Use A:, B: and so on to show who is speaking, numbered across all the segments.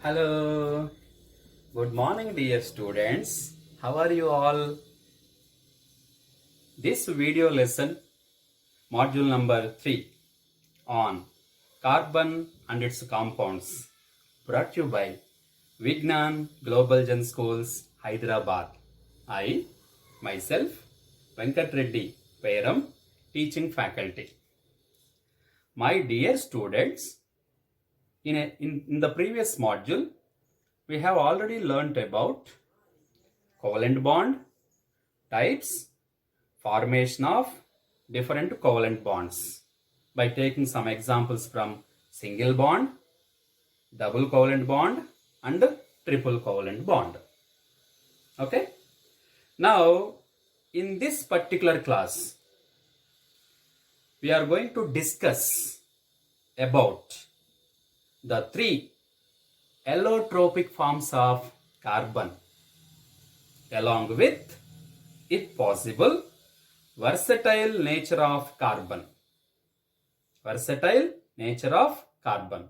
A: Hello, good morning, dear students. How are you all? This video lesson, module number 3 on carbon and its compounds, brought to you by Vignan Global Gen Schools, Hyderabad. I, myself, Venkat Reddy, Peram, teaching faculty. My dear students, in the previous module, we have already learnt about covalent bond, types, formation of different covalent bonds by taking some examples from single bond, double covalent bond and triple covalent bond. Okay. Now, in this particular class, we are going to discuss about the three allotropic forms of carbon along with, if possible, versatile nature of carbon. Versatile nature of carbon.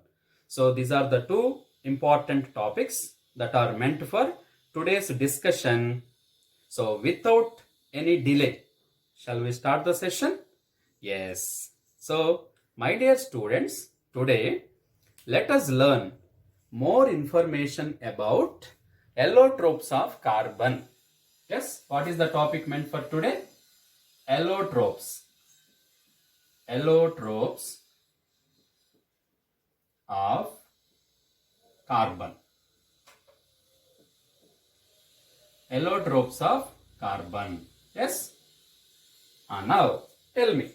A: So these are the two important topics that are meant for today's discussion. So without any delay, shall we start the session? Yes. So my dear students, today let us learn more information about allotropes of carbon. Yes, what is the topic meant for today? Allotropes. Allotropes of carbon. Allotropes of carbon. Yes? Now, tell me,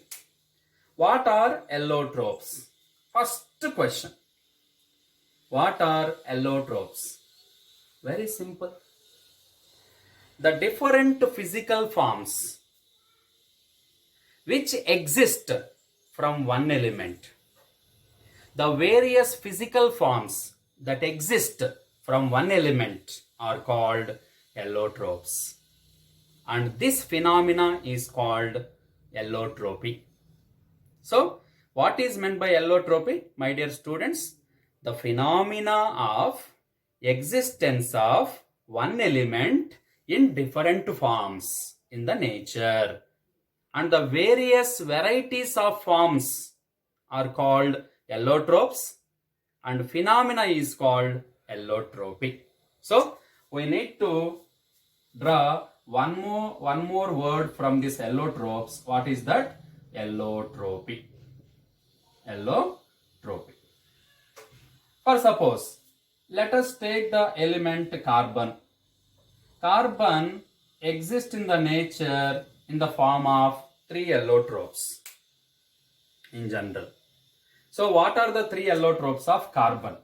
A: what are allotropes? First question. What are allotropes? Very simple. The different physical forms which exist from one element. The various physical forms that exist from one element are called allotropes. And this phenomena is called allotropy. So, what is meant by allotropy, my dear students? The phenomena of existence of one element in different forms in the nature. And the various varieties of forms are called allotropes and phenomena is called allotropy. So, we need to draw one more word from this allotropes. What is that? Allotropy. Allotropy. For suppose, let us take the element carbon. Carbon exists in the nature in the form of three allotropes in general. So what are the three allotropes of carbon?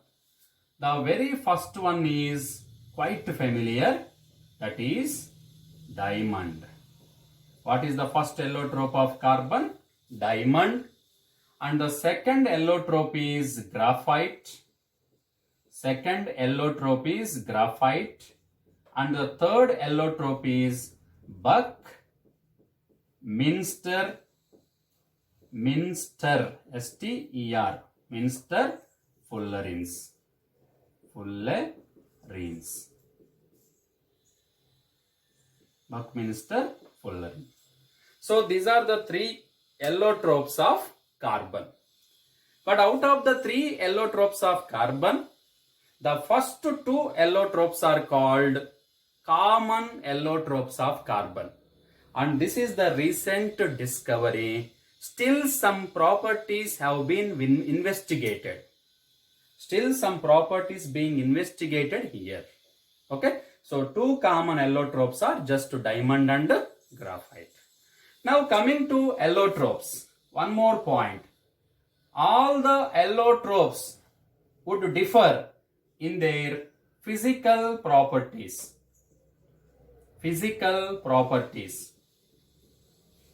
A: The very first one is quite familiar, that is diamond. What is the first allotrope of carbon? Diamond. And the second allotrope is graphite. Second allotrope is graphite. And the third allotrope is Buckminster, S-T-E-R, Minster fullerenes. Buckminster fullerene. So these are the three allotropes of carbon. But out of the three allotropes of carbon, the first two allotropes are called common allotropes of carbon. And this is the recent discovery. Still some properties have been investigated. Still some properties being investigated here. Okay. So two common allotropes are just diamond and graphite. Now coming to allotropes. One more point. All the allotropes would differ in their physical properties. Physical properties.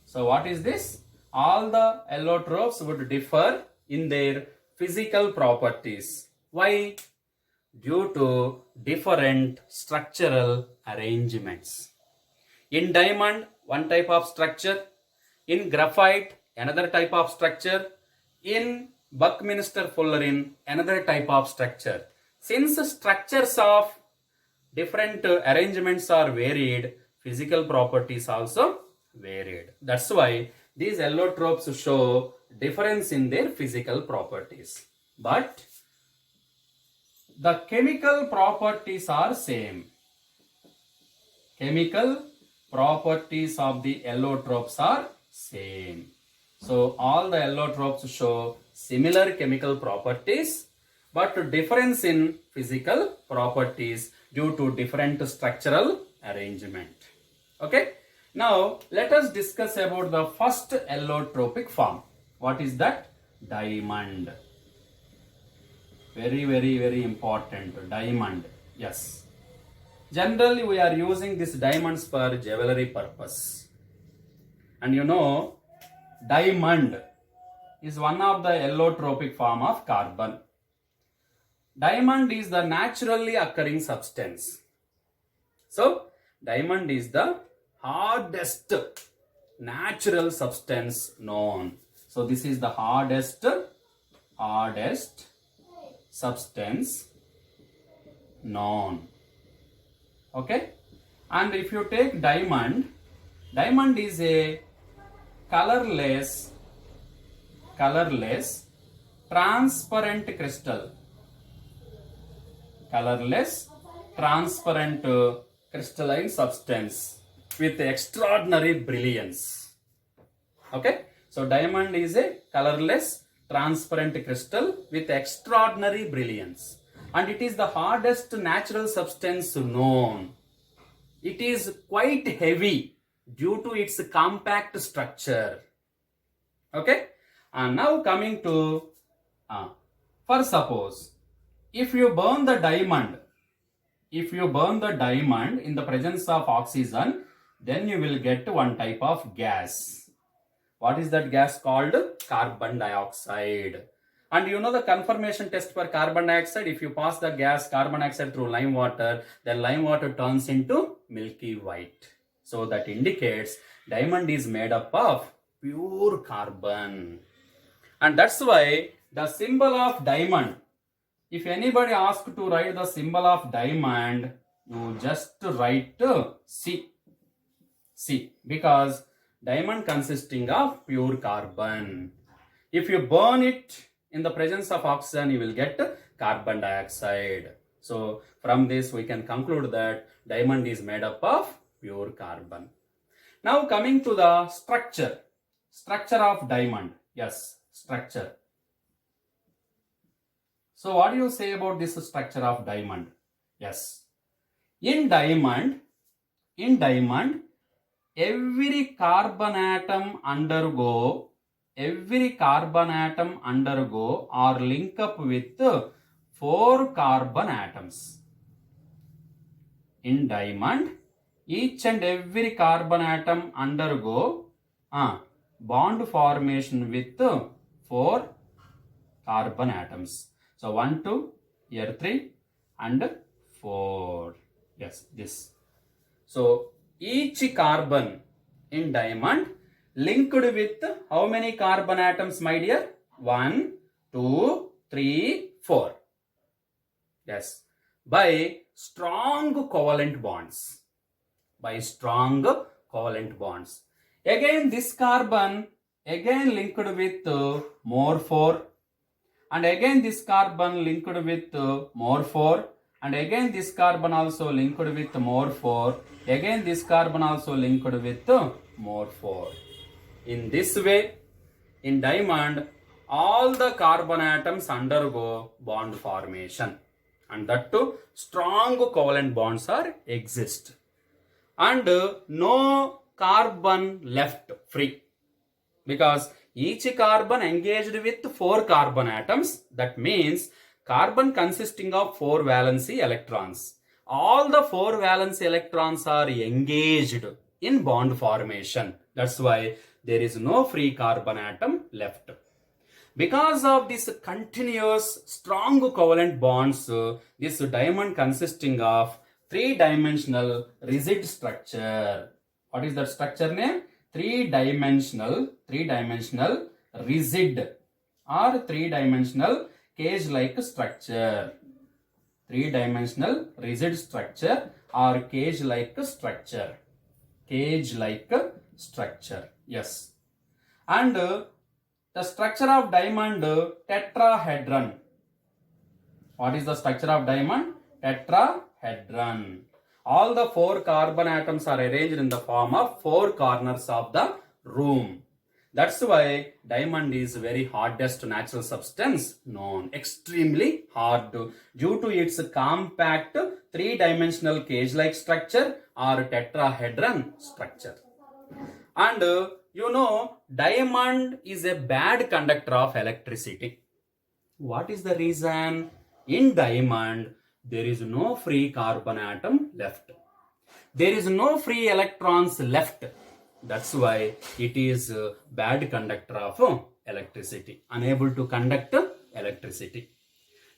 A: So what is this? All the allotropes would differ in their physical properties. Why? Due to different structural arrangements. In diamond, one type of structure. In graphite, another type of structure. In Buckminster fullerene, another type of structure. Since structures of different arrangements are varied, physical properties also varied. That's why these allotropes show difference in their physical properties. But the chemical properties are same. Chemical properties of the allotropes are same. So all the allotropes show similar chemical properties, but difference in physical properties due to different structural arrangement. Okay. Now let us discuss about the first allotropic form. What is that? Diamond. Very important. Diamond. Yes. Generally we are using these diamonds for jewelry purpose. And you know, diamond is one of the allotropic form of carbon. Diamond is the naturally occurring substance. So, diamond is the hardest natural substance known. So, this is the hardest substance known. Okay? And if you take diamond is a colorless, transparent crystal. Colorless, transparent crystalline substance with extraordinary brilliance. Okay? So diamond is a colorless, transparent crystal with extraordinary brilliance. And it is the hardest natural substance known. It is quite heavy due to its compact structure. Okay? And now coming to, for suppose, if you burn the diamond in the presence of oxygen, then you will get one type of gas. What is that gas called? Carbon dioxide. And you know the confirmation test for carbon dioxide, if you pass the gas carbon dioxide through lime water, then lime water turns into milky white. So that indicates diamond is made up of pure carbon. And that's why the symbol of diamond, if anybody asks to write the symbol of diamond, you just write C. Because diamond consisting of pure carbon. If you burn it in the presence of oxygen, you will get carbon dioxide. So from this we can conclude that diamond is made up of pure carbon. Now coming to the structure of diamond. Yes, structure. So what do you say about this structure of diamond? Yes. In diamond, every carbon atom undergo or link up with 4 carbon atoms. In diamond, each and every carbon atom undergo bond formation with 4 carbon atoms. So 1, 2, here 3 and 4. Yes, this. So each carbon in diamond linked with how many carbon atoms, my dear? 1, 2, 3, 4. Yes. By strong covalent bonds. Again this carbon linked with more 4. And again this carbon linked with more 4. And again this carbon also linked with more 4. Again this carbon also linked with more 4. In this way, in diamond, all the carbon atoms undergo bond formation. And that too, strong covalent bonds are exist. And no carbon left free. Because each carbon engaged with 4 carbon atoms. That means carbon consisting of 4 valency electrons. All the 4 valency electrons are engaged in bond formation. That's why there is no free carbon atom left. Because of this continuous strong covalent bonds, this diamond consisting of 3-dimensional rigid structure. What is that structure name? 3-dimensional rigid or 3-dimensional cage-like structure. Three-dimensional rigid structure or cage-like structure. Cage-like structure. Yes. And the structure of diamond tetrahedron. What is the structure of diamond? Tetrahedron. All the four carbon atoms are arranged in the form of four corners of the room. That's why diamond is very hardest natural substance known. Extremely hard due to its compact three-dimensional cage-like structure or tetrahedron structure. And diamond is a bad conductor of electricity. What is the reason? In diamond, there is no free carbon atom left. There is no free electrons left. That's why it is a bad conductor of electricity, unable to conduct electricity.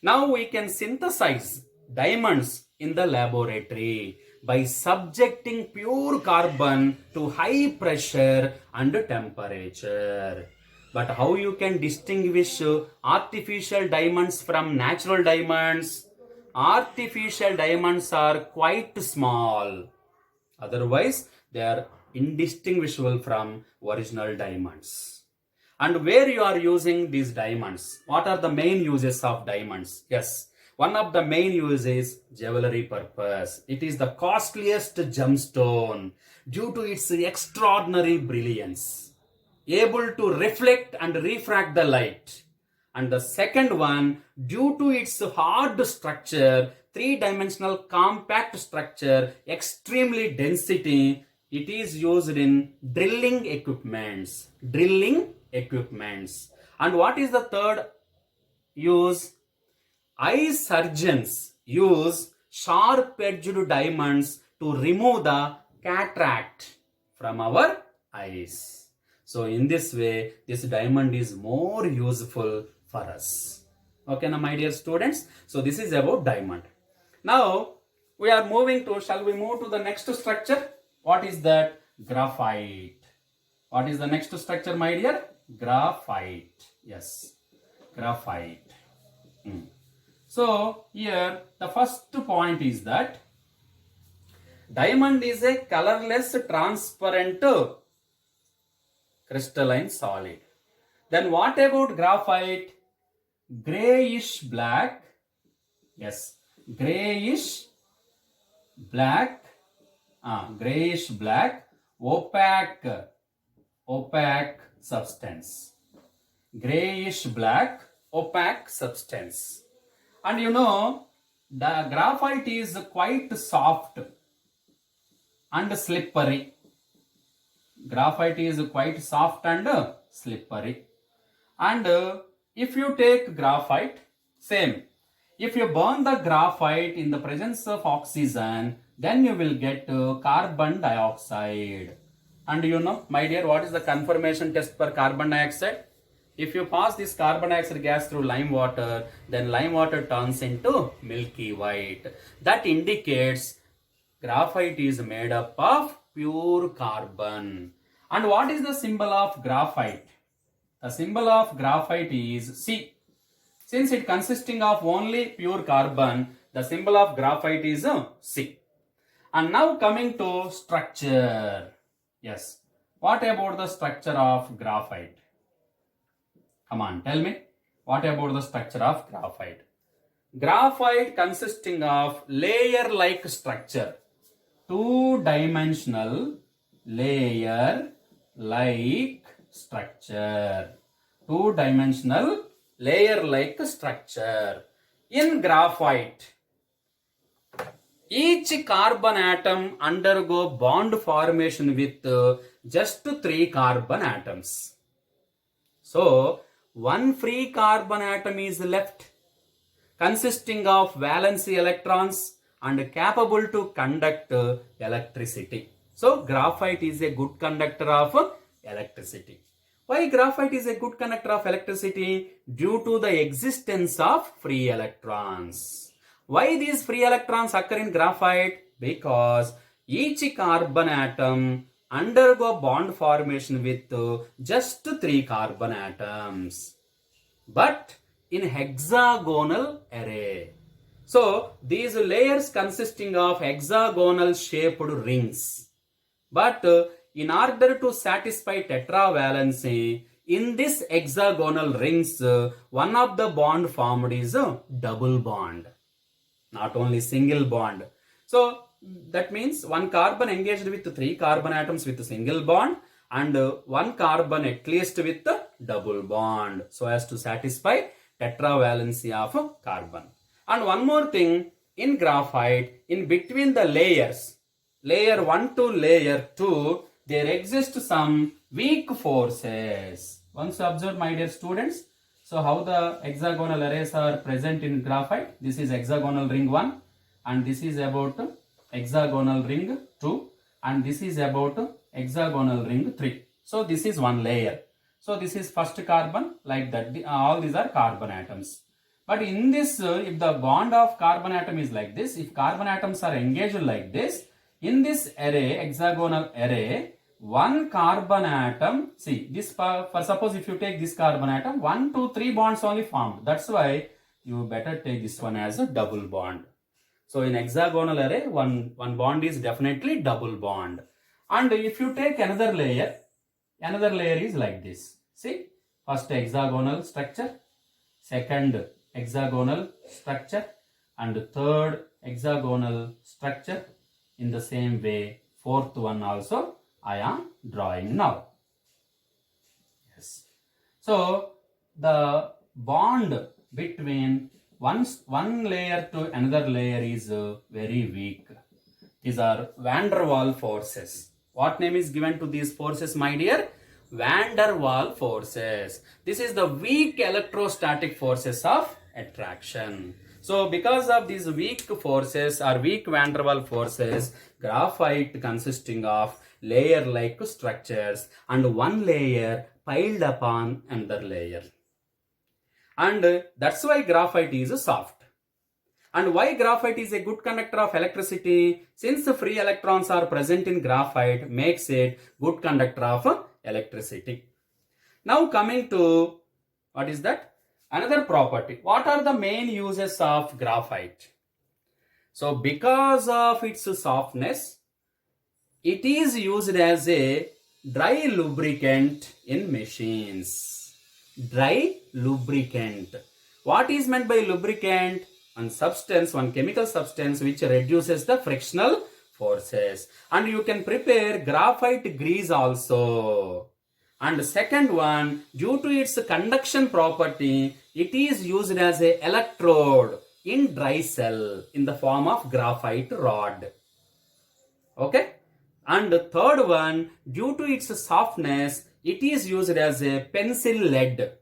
A: Now we can synthesize diamonds in the laboratory by subjecting pure carbon to high pressure and temperature. But how you can distinguish artificial diamonds from natural diamonds? Artificial diamonds are quite small. Otherwise, they are indistinguishable from original diamonds. And where you are using these diamonds? What are the main uses of diamonds? Yes, one of the main uses is jewelry purpose. It is the costliest gemstone due to its extraordinary brilliance, able to reflect and refract the light. And the second one, due to its hard structure, three-dimensional compact structure, extremely density, it is used in drilling equipments. Drilling equipments. And what is the third use? Eye surgeons use sharp-edged diamonds to remove the cataract from our eyes. So in this way, this diamond is more useful for us. Okay, now my dear students. So this is about diamond. Now we are moving to, shall we move to the next structure? What is that? Graphite. What is the next structure, my dear? Graphite. Yes, graphite. So here the first point is that diamond is a colorless, transparent, crystalline solid. Then what about graphite? Grayish black. Yes, grayish black. Grayish black, opaque substance. Grayish black, opaque substance. And the graphite is quite soft and slippery. Graphite is quite soft and slippery. And if you take graphite, same. If you burn the graphite in the presence of oxygen, then you will get carbon dioxide. And my dear, what is the conformation test for carbon dioxide? If you pass this carbon dioxide gas through lime water, then lime water turns into milky white. That indicates graphite is made up of pure carbon. And what is the symbol of graphite? The symbol of graphite is C. Since it consisting of only pure carbon, the symbol of graphite is C. And now coming to structure. Yes. What about the structure of graphite? Come on, tell me. What about the structure of graphite? Graphite consisting of layer-like structure. Two-dimensional layer-like structure. Two-dimensional layer-like structure. In graphite, each carbon atom undergo bond formation with just 3 carbon atoms. So, one free carbon atom is left, consisting of valency electrons and capable to conduct electricity. So, graphite is a good conductor of electricity. Why graphite is a good conductor of electricity? Due to the existence of free electrons. Why these free electrons occur in graphite? Because each carbon atom undergo bond formation with just 3 carbon atoms, but in hexagonal array. So these layers consisting of hexagonal shaped rings. But in order to satisfy tetravalency, in this hexagonal rings, one of the bond formed is a double bond, not only single bond. So that means one carbon engaged with 3 carbon atoms with a single bond, and one carbon at least with a double bond, so as to satisfy tetravalency of a carbon. And one more thing, in graphite, in between the layers, layer 1 to layer 2, there exist some weak forces. Once you observe, my dear students, so how the hexagonal arrays are present in graphite. This is hexagonal ring 1, and this is about hexagonal ring 2, and this is about hexagonal ring 3. So this is one layer. So this is first carbon, like that. All these are carbon atoms. But in this, if the bond of carbon atom is like this, if carbon atoms are engaged like this, in this array, hexagonal array, one carbon atom, see this, for suppose if you take this carbon atom, 1, 2, 3 bonds only formed. That's why you better take this one as a double bond. So in hexagonal array, one bond is definitely double bond. And if you take another layer is like this. See, first hexagonal structure, second hexagonal structure, and third hexagonal structure. In the same way, fourth one also I am drawing now. Yes. So the bond between one layer to another layer is very weak. These are van der Waals forces. What name is given to these forces, my dear? Van der Waals forces. This is the weak electrostatic forces of attraction. So because of these weak forces or weak van der Waals forces, graphite consisting of layer-like structures and one layer piled upon another layer. And that's why graphite is soft. And why graphite is a good conductor of electricity? Since free electrons are present in graphite, makes it good conductor of electricity. Now coming to, what is that? Another property. What are the main uses of graphite? So because of its softness, it is used as a dry lubricant in machines. Dry lubricant. What is meant by lubricant? One chemical substance which reduces the frictional forces. And you can prepare graphite grease also. And second one, due to its conduction property, it is used as a electrode in dry cell in the form of graphite rod. Okay? And the third one, due to its softness, it is used as a pencil lead.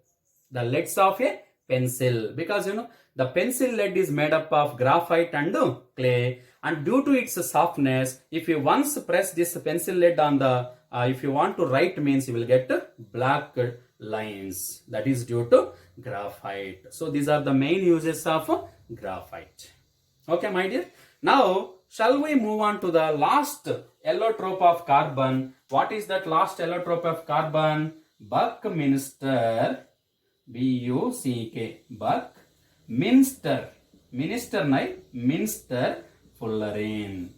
A: The leads of a pencil. Because the pencil lead is made up of graphite and clay. And due to its softness, if you once press this pencil lead on the, if you want to write, means you will get black lines. That is due to graphite. So these are the main uses of graphite. Okay, my dear. Now, shall we move on to the last allotrope of carbon? What is that last allotrope of carbon? Buckminster, B-U-C-K, Buckminster, Minster fullerene.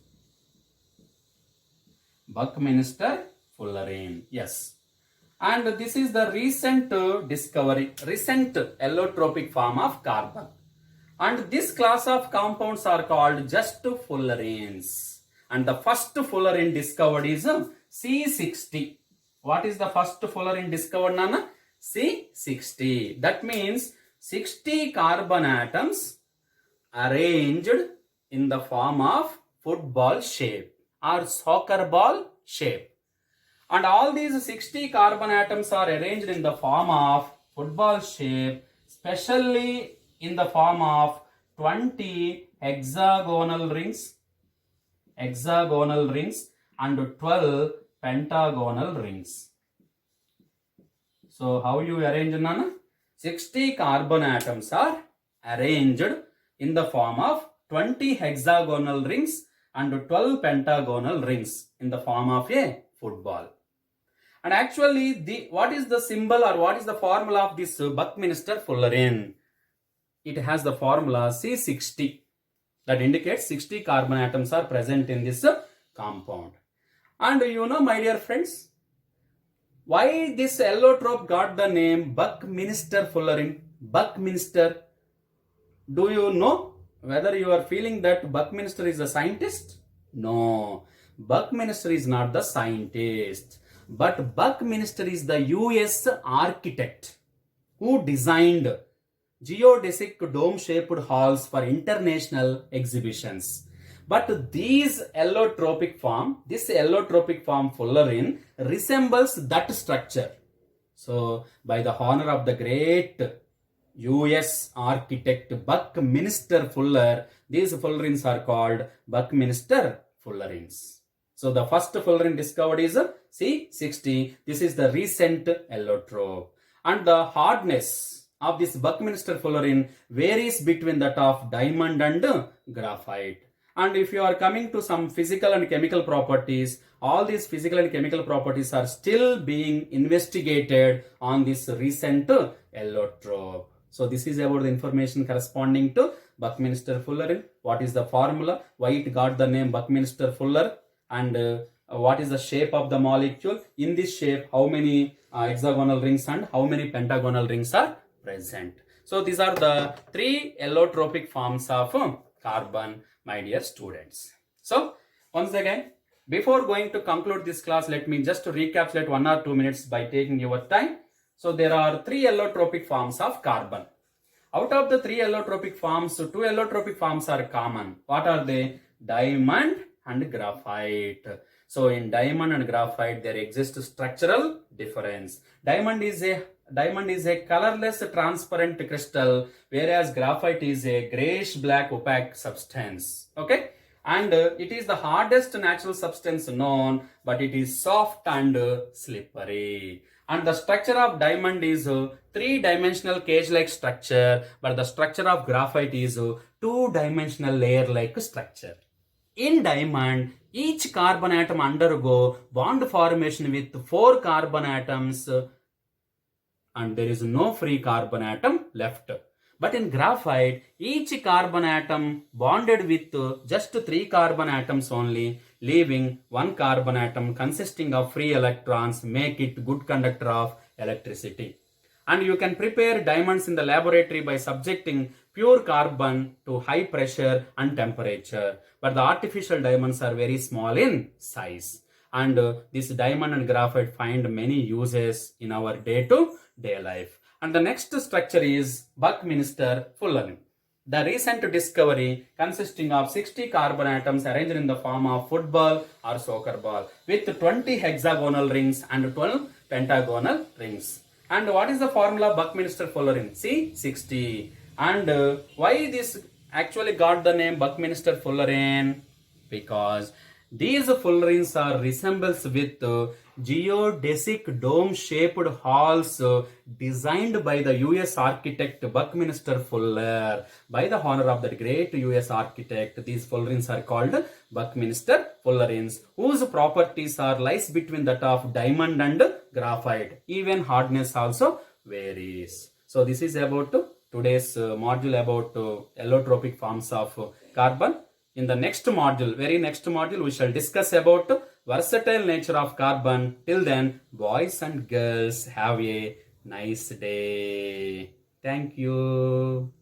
A: Buckminster fullerene, yes. And this is the recent discovery, recent allotropic form of carbon. And this class of compounds are called just fullerenes. And the first fullerene discovered is C60. What is the first fullerene discovered, Nana? C60. That means 60 carbon atoms arranged in the form of football shape or soccer ball shape. And all these 60 carbon atoms are arranged in the form of football shape, especially in the form of 20 hexagonal rings and 12 pentagonal rings. So how you arrange, Nana? 60 carbon atoms are arranged in the form of 20 hexagonal rings and 12 pentagonal rings in the form of a football. And actually, what is the symbol or what is the formula of this Buckminster fullerene? It has the formula C60. That indicates 60 carbon atoms are present in this compound. And you know, my dear friends, why this allotrope got the name Buckminster fullerene? Buckminster. Do you know whether you are feeling that Buckminster is a scientist? No, Buckminster is not the scientist. But Buckminster is the US architect who designed geodesic dome-shaped halls for international exhibitions. But this allotropic form fullerene resembles that structure. So, by the honor of the great US architect Buckminster Fuller, these fullerenes are called Buckminster fullerenes. So, the first fullerene discovered is C60. This is the recent allotrope. And the hardness of this Buckminster fullerene varies between that of diamond and graphite. And if you are coming to some physical and chemical properties, all these physical and chemical properties are still being investigated on this recent allotrope. So this is about the information corresponding to Buckminster fullerene. What is the formula? Why it got the name Buckminster Fuller? And what is the shape of the molecule? In this shape, how many hexagonal rings and how many pentagonal rings are present? So these are the three allotropic forms of carbon, my dear students. So once again, before going to conclude this class, let me just recapitulate 1 or 2 minutes by taking your time. So there are three allotropic forms of carbon. Out of the three allotropic forms, two allotropic forms are common. What are they? Diamond and graphite. So in diamond and graphite, there exists structural difference. Diamond is a colorless transparent crystal, whereas graphite is a grayish black opaque substance. Okay, and it is the hardest natural substance known, but it is soft and slippery. And the structure of diamond is three-dimensional cage-like structure, but the structure of graphite is two-dimensional layer-like structure. In diamond, each carbon atom undergo bond formation with 4 carbon atoms and there is no free carbon atom left. But in graphite, each carbon atom bonded with just 3 carbon atoms only, leaving 1 carbon atom consisting of free electrons, make it good conductor of electricity. And you can prepare diamonds in the laboratory by subjecting pure carbon to high pressure and temperature. But the artificial diamonds are very small in size. And this diamond and graphite find many uses in our day-to-day life. And the next structure is Buckminster fullerene. The recent discovery consisting of 60 carbon atoms arranged in the form of football or soccer ball with 20 hexagonal rings and 12 pentagonal rings. And what is the formula Buckminster fullerene? C60. And why this actually got the name Buckminster fullerene? Because these fullerenes are resembles with geodesic dome-shaped halls designed by the US architect Buckminster Fuller. By the honor of that great US architect, these fullerenes are called Buckminster fullerenes, whose properties are lies between that of diamond and graphite. Even hardness also varies. So this is about today's module about allotropic forms of carbon. In the next module, very next module, we shall discuss about versatile nature of carbon. Till then, boys and girls, have a nice day. Thank you.